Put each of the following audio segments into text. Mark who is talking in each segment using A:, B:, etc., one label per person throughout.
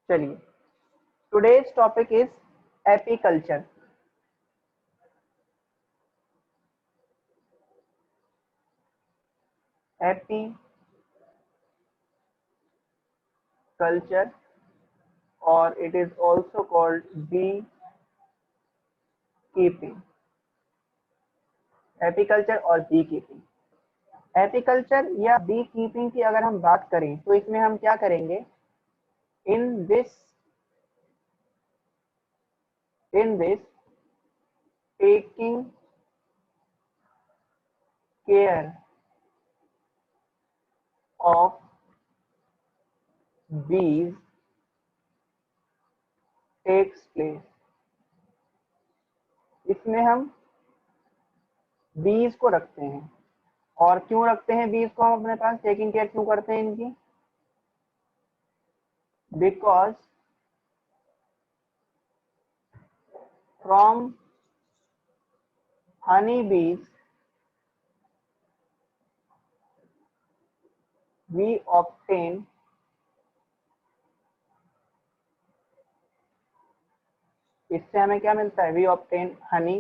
A: चलिए, today's topic is apiculture. Apiculture और it is also called bee keeping. Apiculture और bee keeping, apiculture या bee keeping की अगर हम बात करें तो इसमें हम क्या करेंगे? In this taking care of bees takes place। इसमें हम बीज को रखते हैं। और क्यों रखते हैं बीज को हम अपने पास? टेकिंग केयर क्यों करते हैं इनकी? बिकॉज फ्रॉम हनी बीज वी ऑब्टेन इससे हमें क्या मिलता है? वी ऑब्टेन हनी,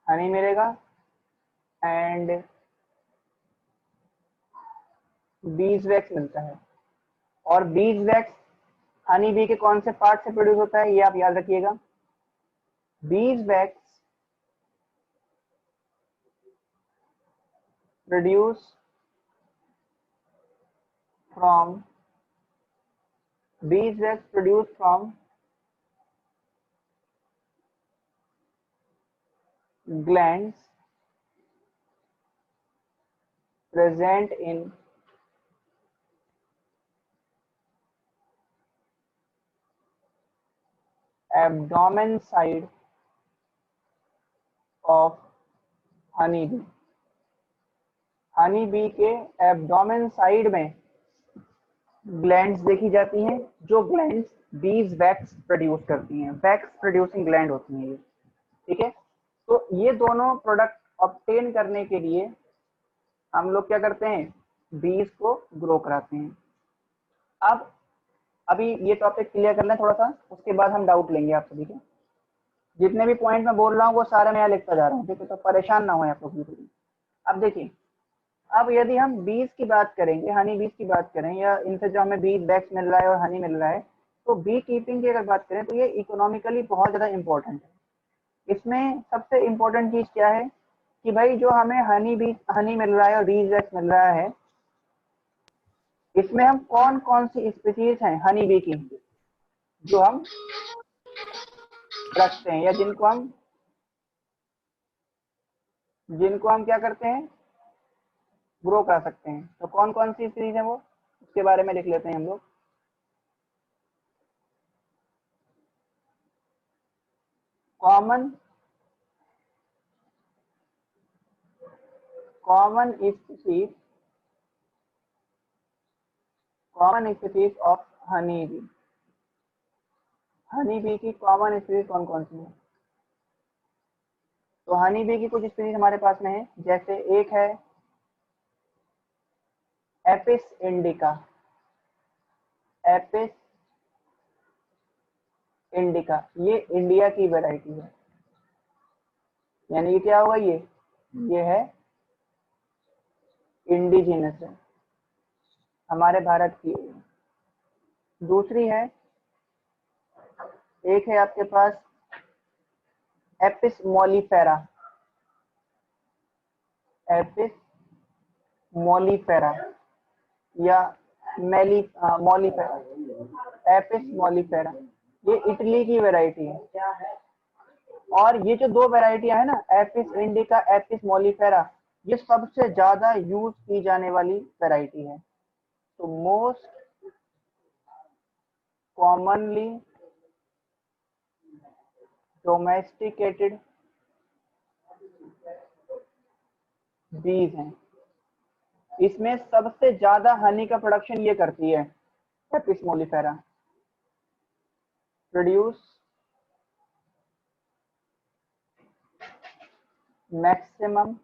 A: हनी मिलेगा एंड बीज वैक्स मिलता है। और बीज वैक्स हनी बी के कौन से पार्ट से प्रोड्यूस होता है, ये आप याद रखिएगा। Bees wax produce from glands present in abdomen side of honey bee. Honey bee के एब्डोमेन साइड में ग्लैंड्स देखी जाती हैं, जो ग्लैंड्स बीज वैक्स प्रोड्यूस करती हैं। वैक्स प्रोड्यूसिंग ग्लैंड होती हैं ये, ठीक है। तो ये दोनों प्रोडक्ट ऑब्टेन करने के लिए हम लोग क्या करते हैं? बीज को ग्रो कराते हैं। अब अभी ये टॉपिक क्लियर कर लें थोड़ा सा, उसके बाद हम डाउट लेंगे आप सभी के। जितने भी पॉइंट मैं बोल रहा हूँ वो सारे मैं यहाँ लिखता जा रहा हूँ, ठीक है, तो परेशान ना हो आप लोग बिल्कुल। अब देखिए, अब यदि हम बीज की बात करेंगे, हनी बीज की बात करें, या इनसे जो हमें बीज वैक्स मिल रहा है और हनी मिल रहा है, तो बी कीपिंग की अगर बात करें तो ये इकोनॉमिकली बहुत ज़्यादा इम्पोर्टेंट है। इसमें सबसे इम्पोर्टेंट चीज़ क्या है कि भाई जो हमें हनी मिल रहा है और बीज वैक्स मिल रहा है, इसमें हम कौन कौन सी स्पीसीज हैं हनी बी की जो हम रखते हैं, या जिनको हम क्या करते हैं? ग्रो कर सकते हैं। तो कौन कौन सी स्पीसीज है वो, उसके बारे में लिख लेते हैं हम लोग। Common species of honey bee. Honey bee की कॉमन स्पीसीज कौन कौन सी है? तो हनी बी की कुछ स्पीसीज हमारे पास में है, जैसे एक है एपिस इंडिका। एपिस इंडिका ये इंडिया की वैरायटी है, यानी ये क्या होगा? ये है इंडिजिनस है, हमारे भारत की है। दूसरी है, एक है आपके पास एपिस मोलिफेरा। एपिस मोलिफेरा या मोलिफेरा, एपिस मोलिफेरा, ये इटली की वैरायटी है। और ये जो दो वैरायटियां है ना, एपिस इंडिका, एपिस मोलिफेरा, ये सबसे ज्यादा यूज की जाने वाली वैरायटी है। तो मोस्ट कॉमनली डोमेस्टिकेटेड बीज हैं। इसमें सबसे ज्यादा हनी का प्रोडक्शन ये करती है Apis mellifera. Produce maximum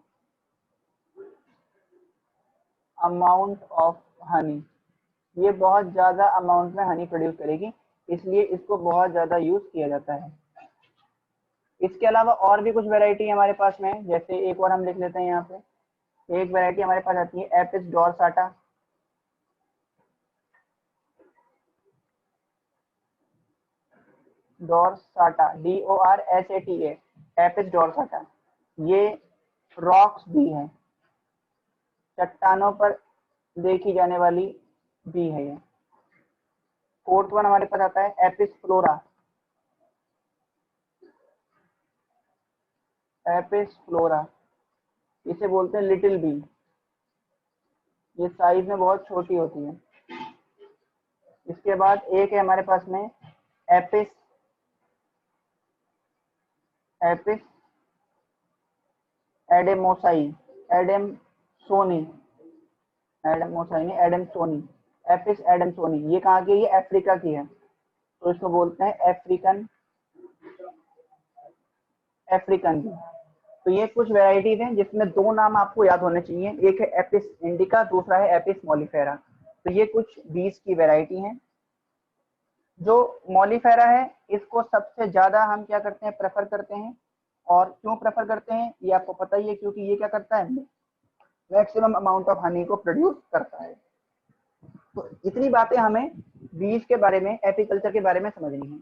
A: amount of honey. ये बहुत ज़्यादा अमाउंट में हनी प्रोड्यूस करेगी, इसलिए इसको बहुत ज़्यादा यूज़ किया जाता है। इसके अलावा और भी कुछ वैरायटी हमारे पास में है, जैसे एक और हम लिख लेते हैं यहाँ पे। एक वैरायटी हमारे पास आती है Apis dorsata. Dorsata, DORSATA, Apis dorsata. ये रॉक्स भी है, चट्टानों पर देखी जाने वाली भी है ये। फोर्थ वन हमारे पास आता है एपिस फ्लोरा। एपिस फ्लोरा, इसे बोलते हैं लिटिल बी। ये साइज में बहुत छोटी होती है। इसके बाद एक है हमारे पास में एपिस एपिस एडेमोसाई, एडेमसोनी, एडेमोसाई नहीं, एडेमसोनी, एपिस एडेमसोनी। ये कहाँ की है? ये अफ्रीका की है, तो इसको बोलते हैं अफ्रीकन अफ्रीकन बी। तो ये कुछ वैरायटीज हैं जिसमें दो नाम आपको याद होने चाहिए, एक है एपिस इंडिका, दूसरा है एपिस मॉलिफेरा। तो ये कुछ बीज की वैरायटी हैं। जो मॉलिफेरा है इसको सबसे ज्यादा हम क्या करते हैं, प्रेफर करते हैं। और क्यों प्रेफर करते हैं ये आपको पता ही है, क्योंकि ये क्या करता है, मैक्सिमम अमाउंट ऑफ हनी को प्रोड्यूस करता है। तो इतनी बातें हमें बीज के बारे में, एपीकल्चर के बारे में समझनी है।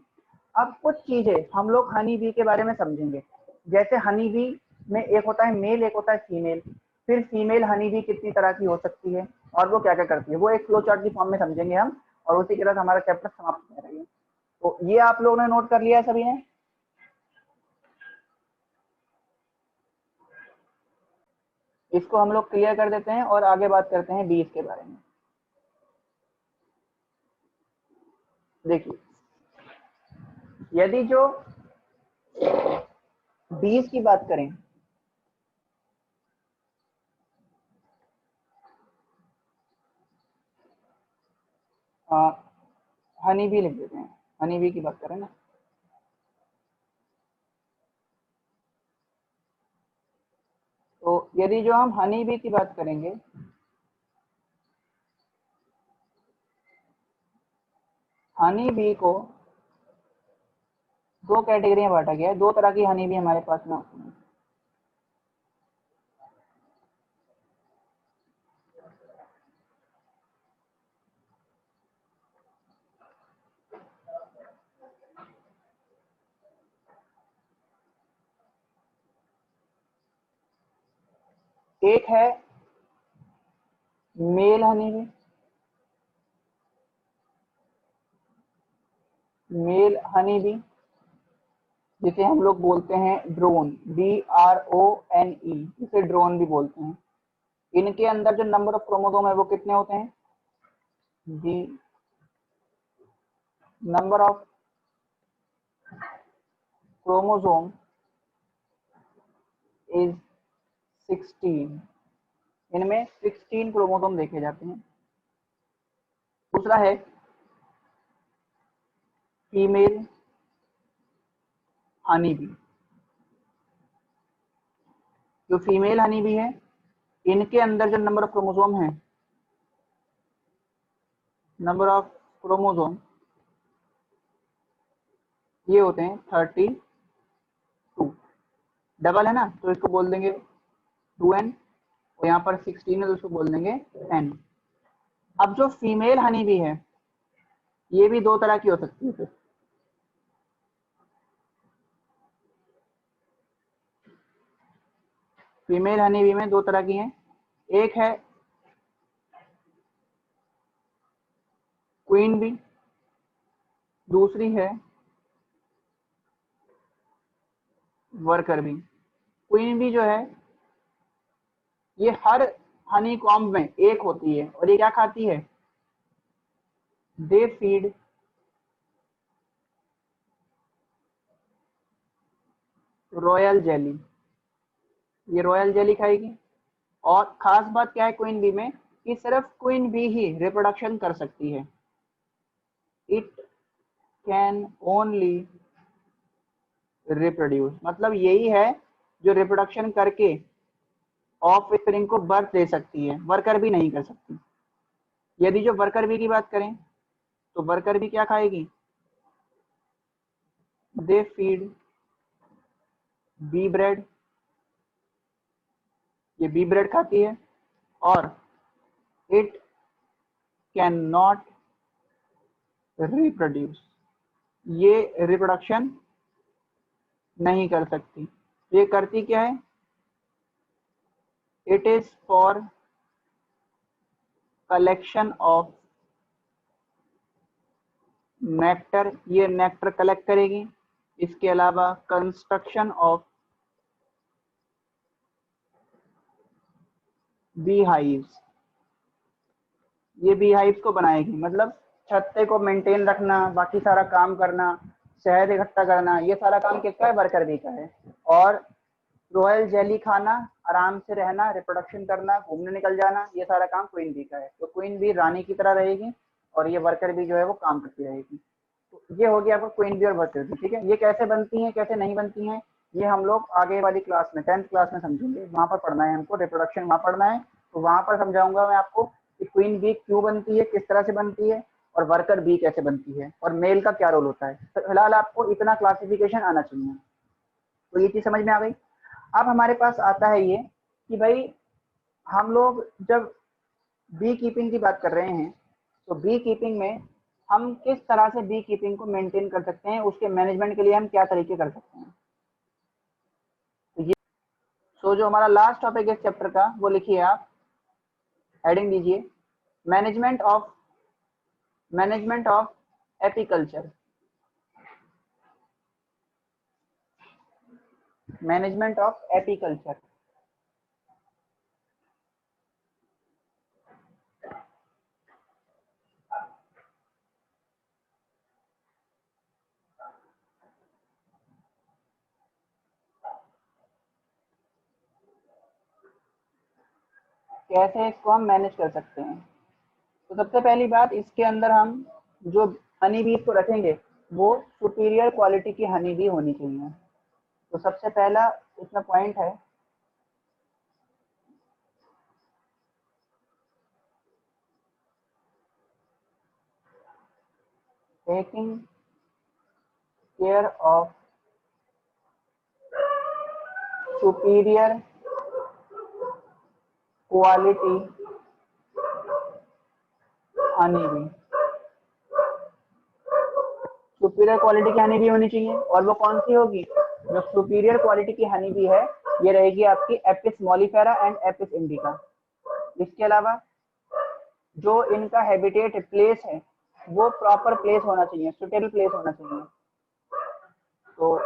A: अब कुछ चीजें हम लोग हनी बी के बारे में समझेंगे। जैसे हनी बी में एक होता है मेल, एक होता है फीमेल। फिर फीमेल हनी बी कितनी तरह की हो सकती है और वो क्या क्या करती है, वो एक फ्लो चार्ट की फॉर्म में समझेंगे हम, और उसी के साथ हमारा चैप्टर समाप्त हो जाएगा। तो ये आप लोगों ने नोट कर लिया है सभी ने? इसको हम लोग क्लियर कर देते हैं और आगे बात करते हैं बीज के बारे में। देखिए, यदि जो बीज की बात करें, हनी बी लिख देते हैं, हनी बी की बात करें ना, तो यदि जो हम हनी बी की बात करेंगे, हनी बी को दो कैटेगरी में बांटा गया है। दो तरह की हनी बी हमारे पास में होती है। एक है male honey bee, male honey bee, जिसे हम लोग बोलते हैं ड्रोन, DRONE, जिसे ड्रोन भी बोलते हैं। इनके अंदर जो नंबर ऑफ क्रोमोसोम है वो कितने होते हैं? The number of chromosome is 16। इनमें 16 क्रोमोसोम देखे जाते हैं। दूसरा है फीमेल हनी बी। जो फीमेल हनी बी है, इनके अंदर जो नंबर ऑफ क्रोमोसोम है, नंबर ऑफ क्रोमोसोम ये होते हैं 32। डबल है ना, तो इसको बोल देंगे 2n, और यहाँ पर 16 है तो इसको बोल देंगे n। अब जो फीमेल हनी बी है, ये भी दो तरह की हो सकती है। फीमेल हनी बी में दो तरह की हैं। एक है क्वीन बी, दूसरी है वर्कर बी। क्वीन बी जो है, ये हर हनी कॉम्ब में एक होती है, और ये क्या खाती है? They feed royal jelly. ये रॉयल जेली खाएगी। और खास बात क्या है क्वीन बी में, कि सिर्फ क्वीन बी ही रिप्रोडक्शन कर सकती है। इट कैन ओनली रिप्रोड्यूस, मतलब यही है जो रिप्रोडक्शन करके ऑफ स्प्रिंग को बर्थ दे सकती है, वर्कर भी नहीं कर सकती। यदि जो वर्कर बी की बात करें तो वर्कर बी क्या खाएगी, दे फीड बी ब्रेड, ये बी ब्रेड खाती है और इट कैन नॉट रिप्रोड्यूस, ये रिप्रोडक्शन नहीं कर सकती। ये करती क्या है, it is for collection of nectar, ये नेक्टर कलेक्ट करेगी। इसके अलावा कंस्ट्रक्शन ऑफ बी हाइव्स, ये बी हाइव्स को बनाएगी, मतलब छत्ते को मेंटेन रखना, बाकी सारा काम करना, शहद इकट्ठा करना, ये सारा काम किसका है, वर्कर बी का है। और रॉयल जेली खाना, आराम से रहना, रिप्रोडक्शन करना, घूमने निकल जाना, ये सारा काम क्वीन बी का है। तो क्वीन बी रानी की तरह रहेगी और ये वर्कर बी जो है वो काम करती रहेगी। तो ये हो गया आपका क्वीन बी और वर्कर बी। ठीक है, ये कैसे बनती हैं कैसे नहीं बनती हैं ये हम लोग आगे वाली क्लास में 10th क्लास में समझेंगे, वहां पर पढ़ना है हमको, रिप्रोडक्शन वहां पढ़ना है, तो वहां पर समझाऊंगा मैं आपको कि क्वीन बी क्यों बनती है, किस तरह से बनती है, और वर्कर बी कैसे बनती है, और मेल का क्या रोल होता है। तो फिलहाल आपको इतना क्लासिफिकेशन आना चाहिए। तो ये चीज समझ में आ गई। अब हमारे पास आता है ये कि भाई हम लोग जब बी कीपिंग की बात कर रहे हैं तो बी कीपिंग में हम किस तरह से बी कीपिंग को मेंटेन कर सकते हैं, उसके मैनेजमेंट के लिए हम क्या तरीके कर सकते हैं। तो ये जो हमारा लास्ट टॉपिक है इस चैप्टर का वो लिखिए आप, हेडिंग दीजिए management of apiculture, management of apiculture. कैसे इसको हम मैनेज कर सकते हैं। तो सबसे पहली बात, इसके अंदर हम जो हनी बीज को रखेंगे वो सुपीरियर क्वालिटी की हनी बी होनी चाहिए। तो सबसे पहला इसमें पॉइंट है taking care of superior quality honey bee. Superior quality की हनी बी होनी चाहिए, और वो कौन सी होगी, जो सुपीरियर क्वालिटी की हनी बी है ये रहेगी आपकी एपिस मॉलिफेरा एंड एपिस इंडिका। इसके अलावा जो इनका हैबिटेट प्लेस है वो प्रॉपर प्लेस होना चाहिए, सुटेबल प्लेस होना चाहिए। तो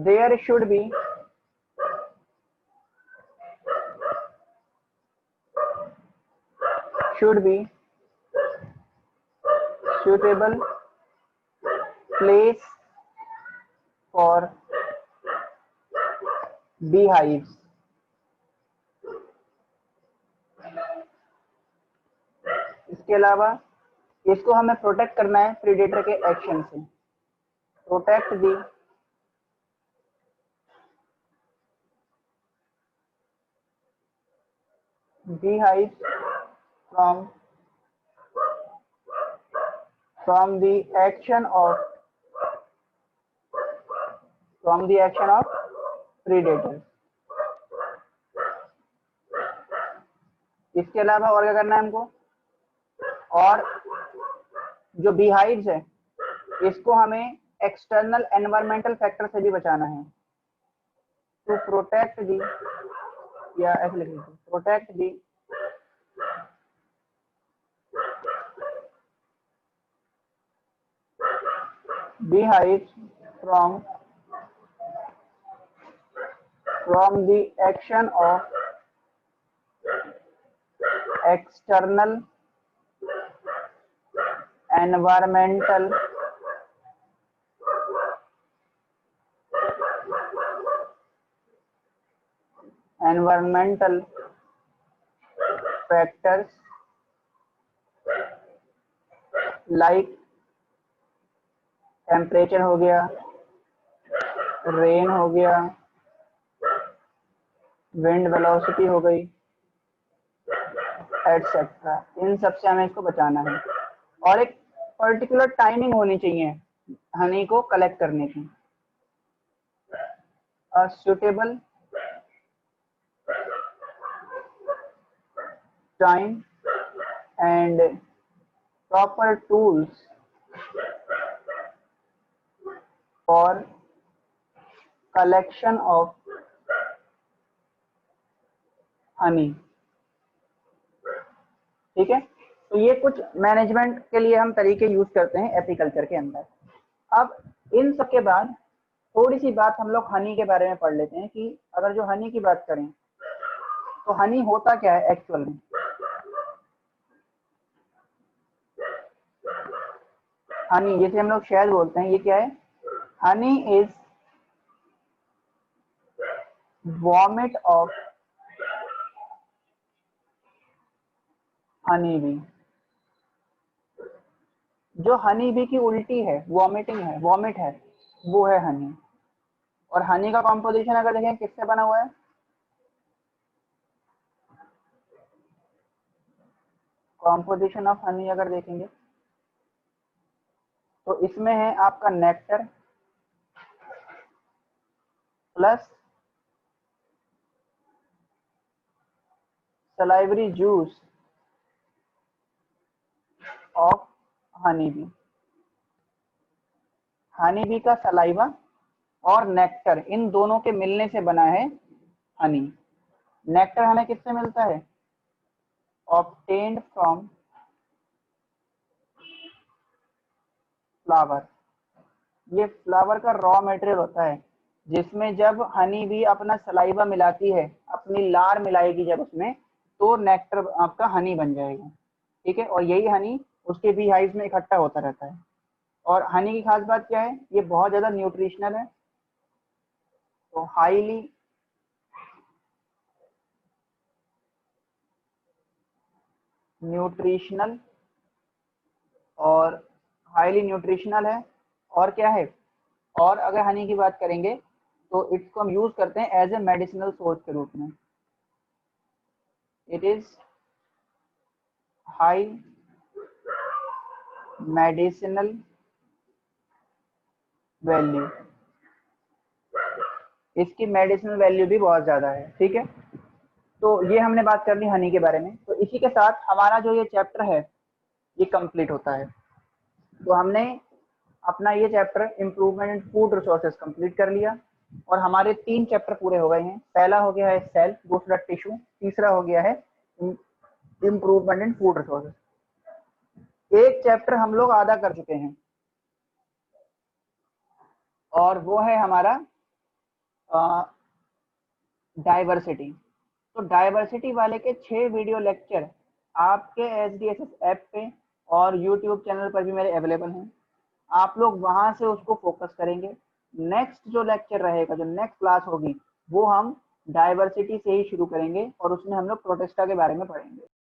A: there should be suitable place for beehives। इसके अलावा इसको हमें प्रोटेक्ट करना है प्रीडेटर के एक्शन से। Protect the beehives from the action of predator। इसके अलावा और क्या करना है हमको, और जो beehives है इसको हमें एक्सटर्नल एनवायरमेंटल फैक्टर से भी बचाना है। टू प्रोटेक्ट दी, या ऐसे लिख लीजिए, protect the beehives from the action of external environmental factors like temperature हो गया, रेन हो गया, विंड वेलोसिटी हो गई, एटसेट्रा, इन सब से हमें इसको बचाना है। और एक पर्टिकुलर टाइमिंग होनी चाहिए हनी को कलेक्ट करने की। A suitable time and proper tools for collection of honey. ठीक है, तो ये कुछ मैनेजमेंट के लिए हम तरीके यूज करते हैं एपीकल्चर के अंदर। अब इन सब के बाद थोड़ी सी बात हम लोग हनी के बारे में पढ़ लेते हैं कि अगर जो हनी की बात करें तो हनी होता क्या है एक्चुअल में। हनी जैसे हम लोग शहद बोलते हैं, ये क्या है? Honey is vomit of honey bee. जो हनी बी की उल्टी है, वॉमिटिंग है, वॉमिट है, वो है हनी। और हनी का कॉम्पोजिशन अगर देखें किससे बना हुआ है? कॉम्पोजिशन ऑफ हनी अगर देखेंगे तो इसमें है आपका nectar plus salivary juice of honey bee. Honey bee का सलाइवा और नेक्टर, इन दोनों के मिलने से बना है हनी। नेक्टर हमें किससे मिलता है? Obtained from flower. ये फ्लावर का रॉ मटेरियल होता है, जिसमें जब हनी बी अपना सलाइवा मिलाती है, अपनी लार मिलाएगी जब उसमें, तो नेक्टर आपका हनी बन जाएगा। ठीक है, और यही हनी उसके बी हाइव में इकट्ठा होता रहता है। और हनी की खास बात क्या है? ये बहुत ज्यादा न्यूट्रिशनल है, तो हाईली न्यूट्रिशनल और हाईली न्यूट्रिशनल है। और क्या है? और अगर हनी की बात करेंगे तो इसको हम यूज करते हैं एज ए मेडिसिनल सोर्स के रूप में। It is high medicinal value, इसकी मेडिसिनल वैल्यू भी बहुत ज्यादा है। ठीक है, तो ये हमने बात कर ली हनी के बारे में। तो इसी के साथ हमारा जो ये चैप्टर है ये कंप्लीट होता है। तो हमने अपना ये chapter improvement in food resources complete कर लिया और हमारे 3 चैप्टर पूरे हो गए हैं। पहला हो गया है सेल, दूसरा टिश्यू, तीसरा हो गया है इम्प्रूवमेंट इन फूड रिसोर्सेज। एक चैप्टर हम लोग आधा कर चुके हैं और वो है हमारा डाइवर्सिटी। तो डाइवर्सिटी वाले के 6 वीडियो लेक्चर आपके SDSS ऐप पे और यूट्यूब चैनल पर भी मेरे अवेलेबल हैं। आप लोग वहां से उसको फोकस करेंगे। नेक्स्ट जो लेक्चर रहेगा, जो नेक्स्ट क्लास होगी, वो हम डाइवर्सिटी से ही शुरू करेंगे और उसमें हम लोग प्रोटेस्टा के बारे में पढ़ेंगे।